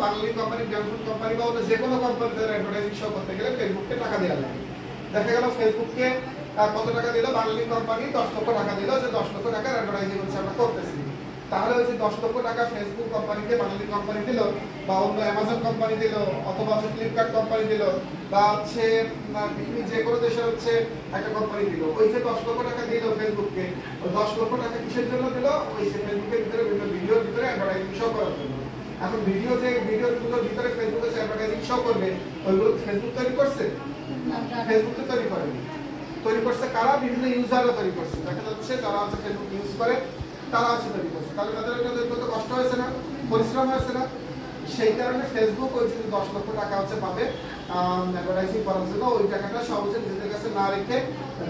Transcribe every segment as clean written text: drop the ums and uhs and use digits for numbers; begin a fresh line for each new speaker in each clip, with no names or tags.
বাঙালি company, development company বা যে কোনো কোম্পানিতে অ্যাডভার্টাইজিং শো করতে গেলে ফেসবুককে টাকা দেওয়া লাগে। দেখা গেল ফেসবুককে কত টাকা দিল, বাঙালি কোম্পানি 10 লক্ষ টাকা দিল, যে 10 লক্ষ টাকার অ্যাডভার্টাইজিং হচ্ছে আমরা করতেছি। তাহলে ওই যে 10 লক্ষ টাকা ফেসবুক কোম্পানিকে বাঙালি কোম্পানি দিল, বা অন্য অ্যামাজন কোম্পানি দিল, অথবা ফ্লিপকার্ট কোম্পানি দিল, বা হচ্ছে পৃথিবীর যে কোনো দেশের হচ্ছে একটা কোম্পানি দিল, ওই যে 10 লক্ষ টাকা দিল ফেসবুককে, ওই 10 লক্ষ টাকা কিসের জন্য দিল? ওই যে ফেসবুকের ভিতরে বিভিন্ন ভিডিওর ভিতরে অ্যাডভার্টাইজিং শো করার জন্য। এখন ভিডিওগুলোর ভিতরে ফেসবুকে অ্যাডভার্টাইজিং শো করবে, ওইগুলো ফেসবুক তৈরি করছে? ফেসবুক তো তৈরি করেনি। তৈরি করছে কারা? বিভিন্ন ইউজাররা তৈরি করছে। দেখা যাচ্ছে যারা হচ্ছে ফেসবুক ইউজ করে তারা হচ্ছে তৈরি করছে। তাহলে তাদের কত কষ্ট হয়েছে না, পরিশ্রম হয়েছে না? সেই কারণে ফেসবুক ওই যে 10 লক্ষ টাকা হচ্ছে পাবে অ্যাডভার্টাইজিং করার জন্য, ওই টাকাটা সহজে নিজেদের কাছে না রেখে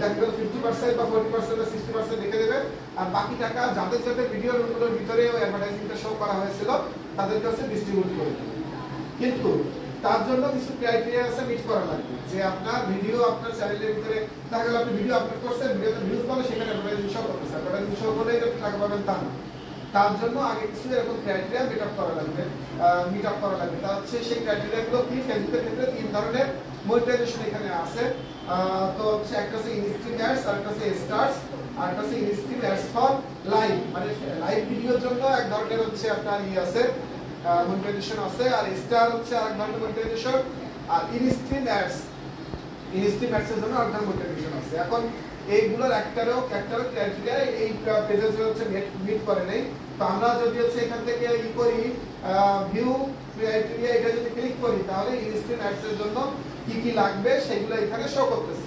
দেখা গেল 50% বা 40% বা 60% রেখে দেবে, আর বাকি টাকা যাদের যাদের ভিডিওগুলোর ভিতরে ওই অ্যাডভার্টাইজিংটা শো করা হয়েছিল তাদের কাছে ডিস্ট্রিবিউট করে দেবে। কিন্তু তার জন্য কিছু ক্রাইটেরিয়া আছে, মিট করা লাগবে। যে আপনার ভিডিও আপনার চ্যানেলের ভিতরে দেখা গেল আপনি ভিডিও আপলোড করছেন, ভিডিওতে ভিউজ পাবে, সেখানে অ্যাডভার্টাইজিং শো করতেছে, অ্যাডভার্টাইজিং শো করলেই যে টাকা পাবেন তা না। তার জন্য আগে কিছু এরকম ক্রাইটেরিয়া মিট আপ করা লাগবে। তা হচ্ছে সেই ক্রাইটেরিয়াগুলো কি? ফেসবুকের ক্ষেত্রে 3 ধরনের মনিটাইজেশন এখানে আছে। তো হচ্ছে একটা হচ্ছে ইনস্ট্রিম অ্যাডস, আরেকটা হচ্ছে স্টার্স, আরেকটা হচ্ছে ইনস্ট্রিম অ্যাডস ফর লাইভ, মানে লাইভ ভিডিওর জন্য এক ধরনের হচ্ছে আপনার আছে মনিটাইজেশন আছে, আর স্টার হচ্ছে আরেক ধরনের মনিটাইজেশন, আর ইনস্ট্রিম অ্যাডস এর জন্য আরেক ধরনের মনিটাইজেশন আছে। এখন এইগুলোর একটারও ক্রাইটেরিয়া এই পেজে হচ্ছে মিট করে নেই। তো আমরা যদি হচ্ছে এখান থেকে করি ভিউ ক্রাইটেরিয়া, এটা যদি ক্লিক করি তাহলে ইনস্ট্রিম অ্যাডস এর জন্য কি কি লাগবে সেগুলো এখানে শো করতেছে।